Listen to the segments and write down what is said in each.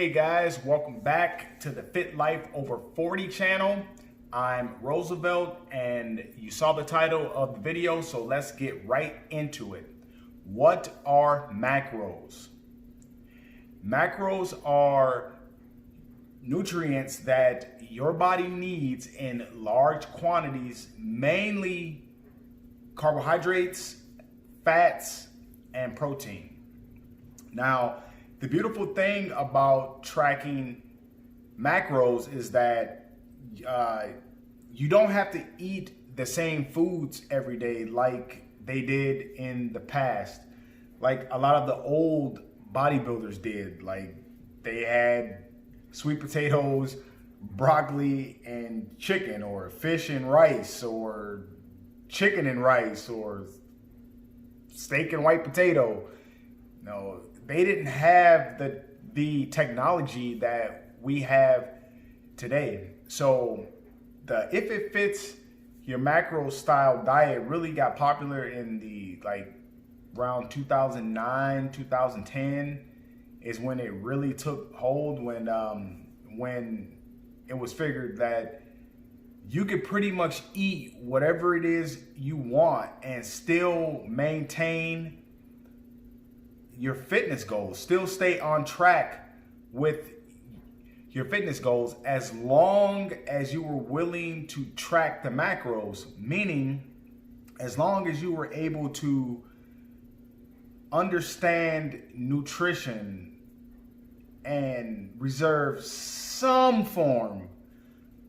Hey guys, welcome back to the Fit Life Over 40 channel. I'm Roosevelt and you saw the title of the video, so let's get right into it. What are macros? Macros are nutrients that your body needs in large quantities, mainly carbohydrates, fats, and protein. Now, the beautiful thing about tracking macros is that you don't have to eat the same foods every day like they did in the past. Like a lot of the old bodybuilders did. Like they had sweet potatoes, broccoli, and chicken, or fish and rice, or chicken and rice, or steak and white potato. No, they didn't have the technology that we have today. So the If It Fits Your Macro style diet really got popular in the around 2009, 2010 is when it really took hold, when it was figured that you could pretty much eat whatever it is you want and still maintain your fitness goals, still stay on track with your fitness goals, as long as you were willing to track the macros, meaning as long as you were able to understand nutrition and reserve some form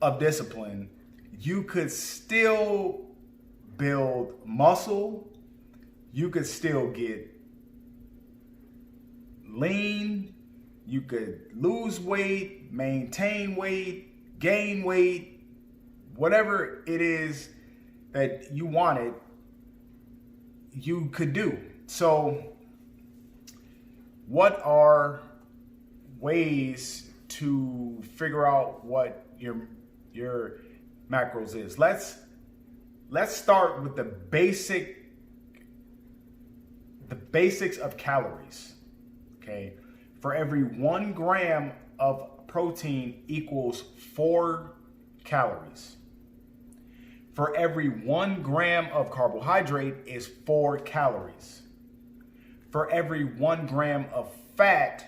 of discipline, you could still build muscle, you could still get lean, you could lose weight, maintain weight, gain weight, whatever it is that you wanted, you could do. So what are ways to figure out what your macros is? Let's start with the basics of calories. Okay, for every 1 gram of protein equals 4 calories. For every 1 gram of carbohydrate is 4 calories. For every 1 gram of fat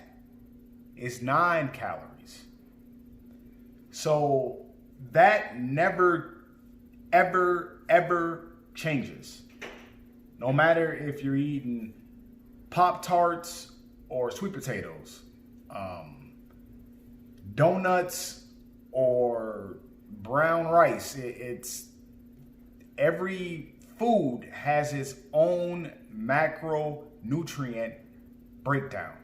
is 9 calories. So that never, ever changes. No matter if you're eating Pop-Tarts or sweet potatoes, donuts or brown rice. It's every food has its own macronutrient breakdown.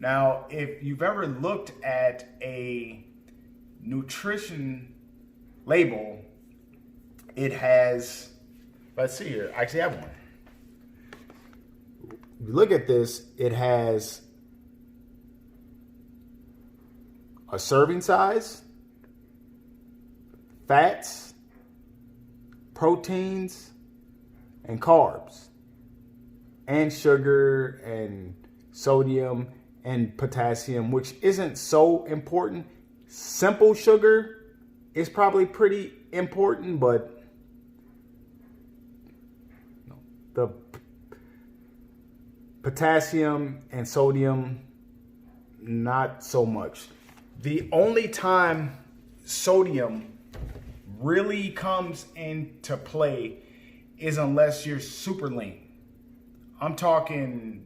Now, if you've ever looked at a nutrition label, it has, let's see here, I actually have one. You look at this, it has a serving size, fats, proteins, and carbs, and sugar, and sodium, and potassium, which isn't so important. Simple sugar is probably pretty important, but the potassium and sodium, not so much. The only time sodium really comes into play is unless you're super lean. I'm talking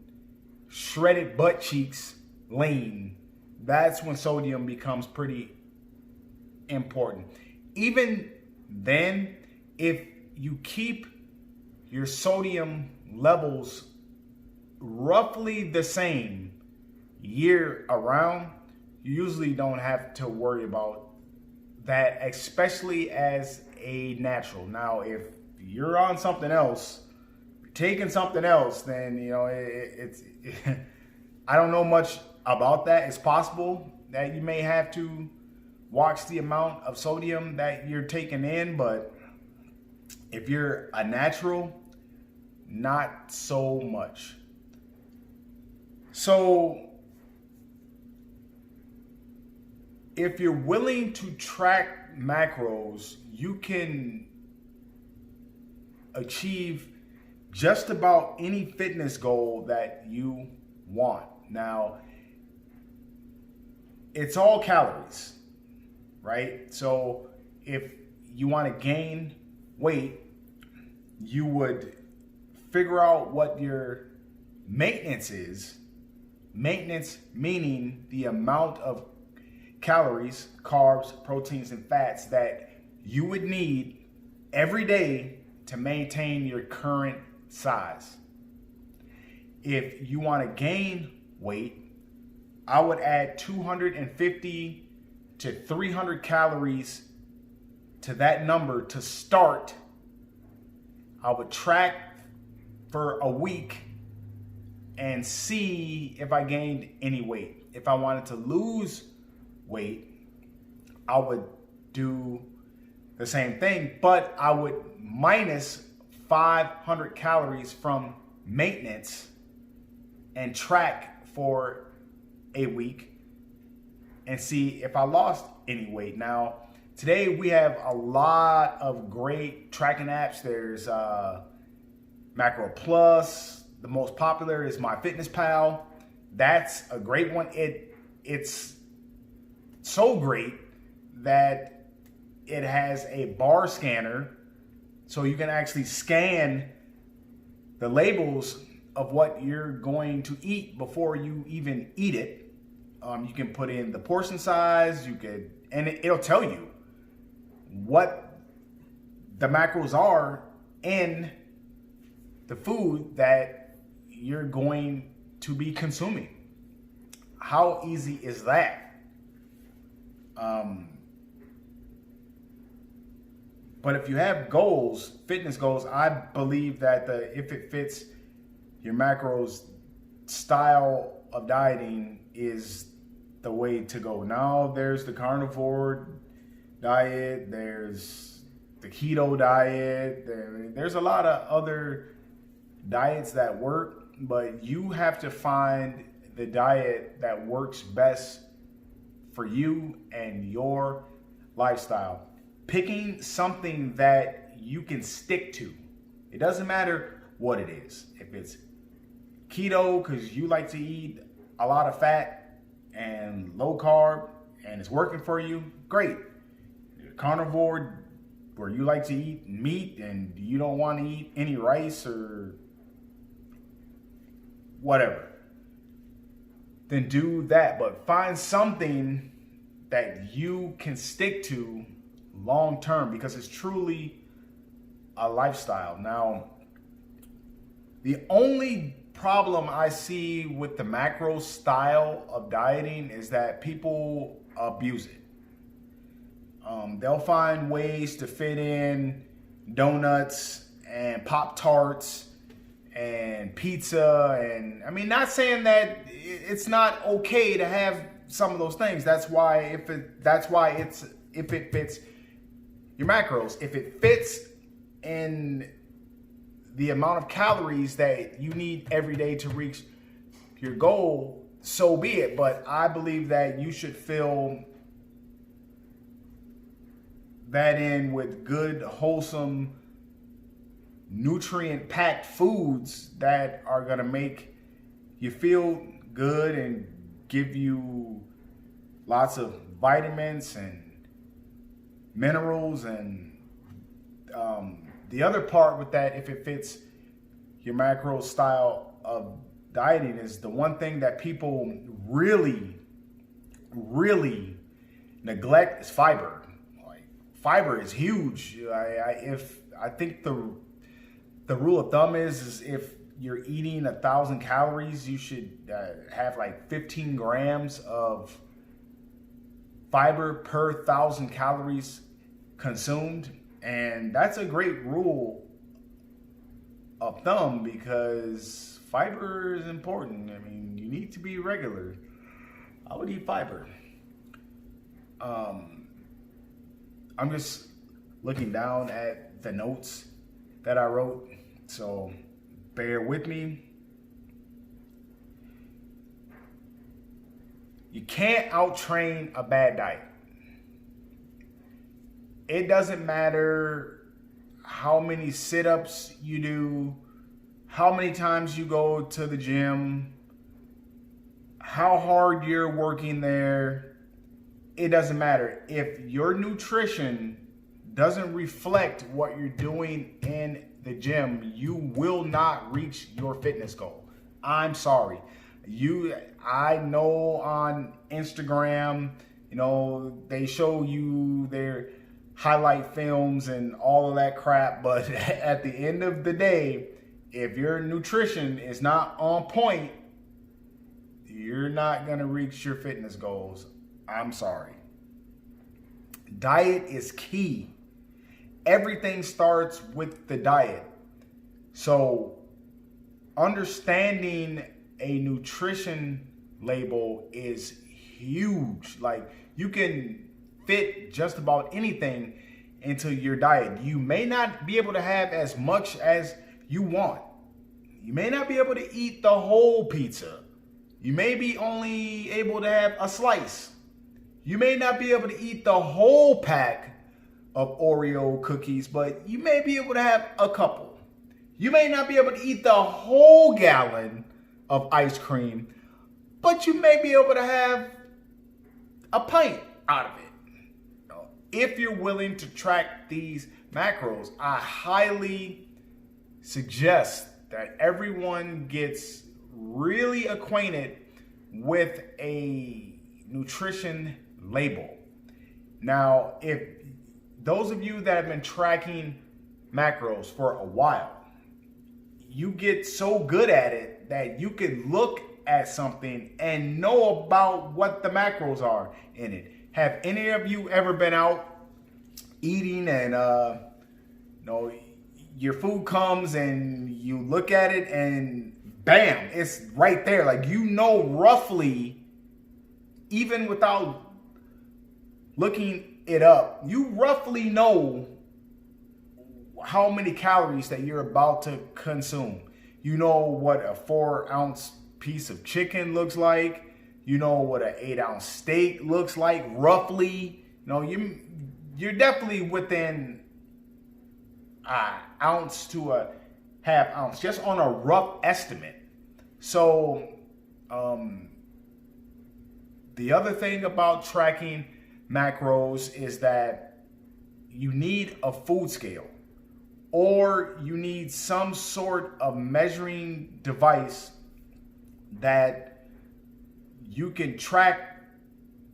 shredded butt cheeks lean. That's when sodium becomes pretty important. Even then, if you keep your sodium levels roughly the same year around, you usually don't have to worry about that, especially as a natural. Now, if you're on something else, taking something else, then it's I don't know much about that. It's possible that you may have to watch the amount of sodium that you're taking in, but if you're a natural, not so much. So if you're willing to track macros, you can achieve just about any fitness goal that you want. Now, it's all calories, right? So if you want to gain weight, you would figure out what your maintenance is. Maintenance meaning the amount of calories, carbs, proteins, and fats that you would need every day to maintain your current size. If you want to gain weight, I would add 250 to 300 calories to that number to start. I would track for a week and see if I gained any weight. If I wanted to lose weight, I would do the same thing, but I would minus 500 calories from maintenance and track for a week and see if I lost any weight. Now, today we have a lot of great tracking apps. There's Macro Plus. The most popular is MyFitnessPal. That's a great one. It's so great that it has a bar scanner, so you can actually scan the labels of what you're going to eat before you even eat it. You can put in the portion size, and it'll tell you what the macros are in the food that you're going to be consuming. How easy is that? But if you have goals, fitness goals, I believe that if it fits your macros style of dieting is the way to go. Now there's the carnivore diet, there's the keto diet, there's a lot of other diets that work, but you have to find the diet that works best for you and your lifestyle. Picking something that you can stick to. It doesn't matter what it is. If it's keto because you like to eat a lot of fat and low carb and it's working for you, great. Carnivore, where you like to eat meat and you don't want to eat any rice or whatever, then do that. But find something that you can stick to long term, because it's truly a lifestyle. Now, the only problem I see with the macro style of dieting is that people abuse it. They'll find ways to fit in donuts and Pop-Tarts and pizza, and I mean, not saying that it's not okay to have some of those things. That's why if it fits your macros, if it fits in the amount of calories that you need every day to reach your goal, so be it. But I believe that you should fill that in with good, wholesome, nutrient-packed foods that are gonna make you feel good and give you lots of vitamins and minerals. And the other part with that, if it fits your macro style of dieting, is the one thing that people really neglect is fiber. Like, fiber is huge. I think the rule of thumb is if you're eating 1,000 calories, you should have like 15 grams of fiber per 1,000 calories consumed. And that's a great rule of thumb because fiber is important. I mean, you need to be regular. I would eat fiber. I'm just looking down at the notes that I wrote, so bear with me. You can't outtrain a bad diet. It doesn't matter how many sit-ups you do, how many times you go to the gym, how hard you're working there. It doesn't matter. If your nutrition doesn't reflect what you're doing in the gym, you will not reach your fitness goal. I'm sorry. I know on Instagram, they show you their highlight films and all of that crap, but at the end of the day, if your nutrition is not on point, you're not going to reach your fitness goals. I'm sorry. Diet is key. Everything starts with the diet. So understanding a nutrition label is huge. Like, you can fit just about anything into your diet. You may not be able to have as much as you want. You may not be able to eat the whole pizza. You may be only able to have a slice. You may not be able to eat the whole pack of Oreo cookies, but you may be able to have a couple. You may not be able to eat the whole gallon of ice cream, but you may be able to have a pint out of it. If you're willing to track these macros, I highly suggest that everyone gets really acquainted with a nutrition label. Now, if those of you that have been tracking macros for a while, you get so good at it that you can look at something and know about what the macros are in it. Have any of you ever been out eating and your food comes and you look at it and bam, it's right there. Like, roughly, even without looking it up, you roughly know how many calories that you're about to consume. You know what a 4-ounce piece of chicken looks like. You know what an 8-ounce steak looks like, roughly. You're definitely within an ounce to a half ounce, just on a rough estimate. So, the other thing about tracking macros is that you need a food scale, or you need some sort of measuring device that you can track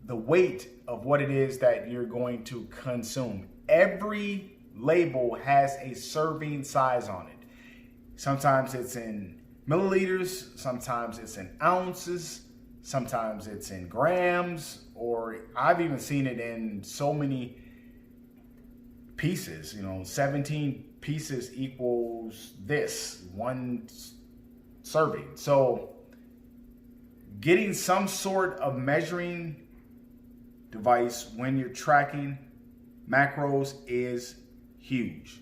the weight of what it is that you're going to consume. Every label has a serving size on it. Sometimes it's in milliliters, sometimes it's in ounces, sometimes it's in grams, or I've even seen it in so many pieces. 17 pieces equals this, one serving. So getting some sort of measuring device when you're tracking macros is huge.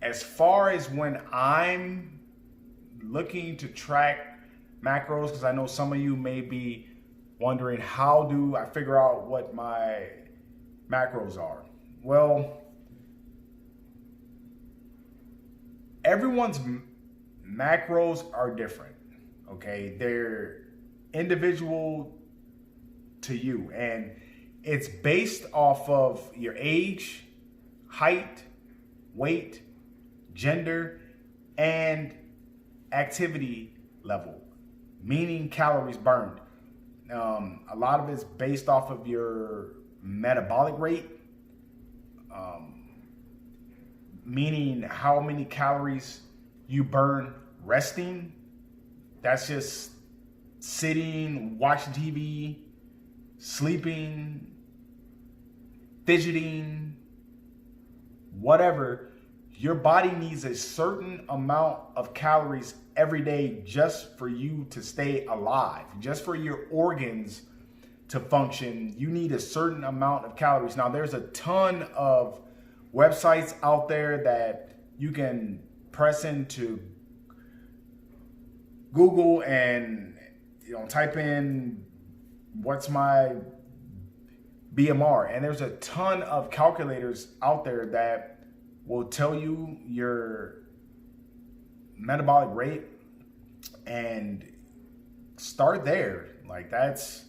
As far as when I'm looking to track macros, because I know some of you may be wondering, how do I figure out what my macros are? Well, everyone's macros are different, okay? They're individual to you, and it's based off of your age, height, weight, gender, and activity level, meaning calories burned. A lot of it's based off of your metabolic rate, meaning how many calories you burn resting. That's just sitting, watching TV, sleeping, fidgeting, whatever. Your body needs a certain amount of calories every day just for you to stay alive, just for your organs to function. You need a certain amount of calories. Now, there's a ton of websites out there that you can press into Google and type in what's my BMR, and there's a ton of calculators out there that will tell you your metabolic rate, and start there. Like that's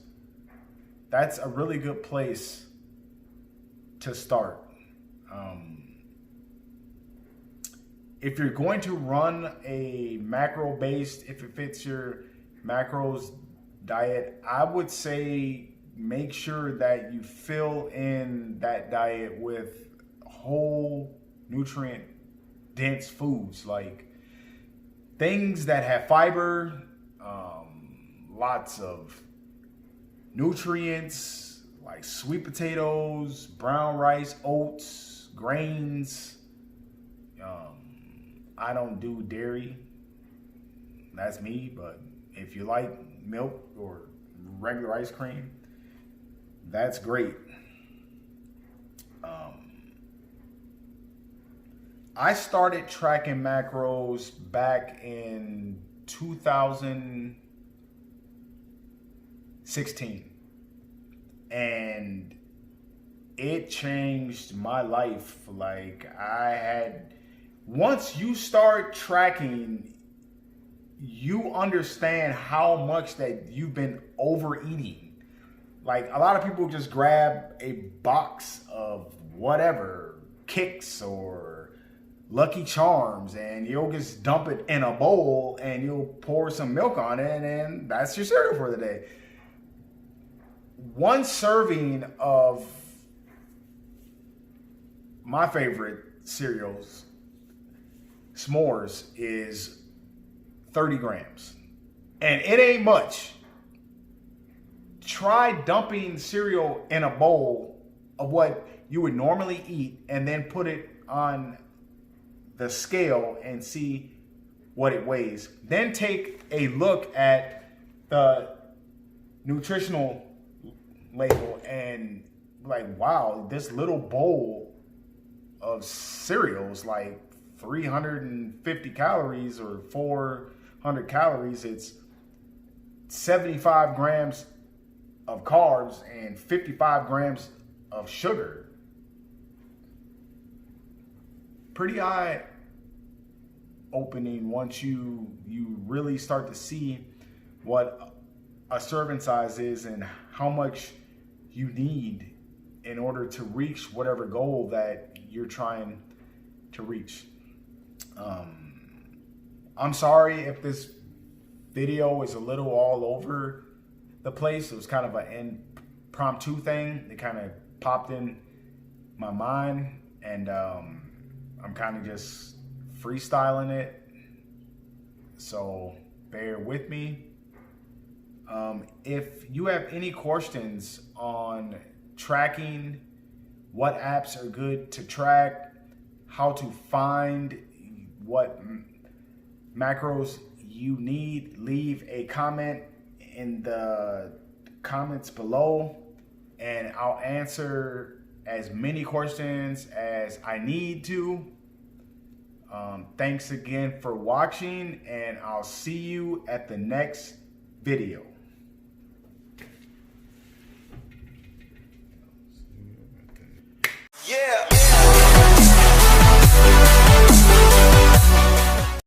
a really good place to start. If you're going to run a macro based, if it fits your macros diet, I would say make sure that you fill in that diet with whole nutrient dense foods, like things that have fiber, lots of nutrients, like sweet potatoes, brown rice, oats, grains. I don't do dairy. That's me, but if you like milk or regular ice cream, that's great. I started tracking macros back in 2016, and it changed my life. Like once you start tracking, you understand how much that you've been overeating. Like a lot of people just grab a box of whatever, Kix or Lucky Charms, and you'll just dump it in a bowl and you'll pour some milk on it, and that's your cereal for the day. One serving of my favorite cereals, S'mores, is 30 grams. And it ain't much. Try dumping cereal in a bowl of what you would normally eat and then put it on the scale and see what it weighs. Then take a look at the nutritional label and like, wow, this little bowl of cereal is like 350 calories or 400 calories. It's 75 grams of carbs and 55 grams of sugar. Pretty eye opening once you really start to see what a serving size is and how much you need in order to reach whatever goal that you're trying to reach. I'm sorry if this video is a little all over the place. It was kind of an impromptu thing. It kind of popped in my mind, and I'm kind of just freestyling it. So bear with me. If you have any questions on tracking, what apps are good to track, how to find what macros you need, leave a comment in the comments below, and I'll answer as many questions as I need to. Thanks again for watching, and I'll see you at the next video.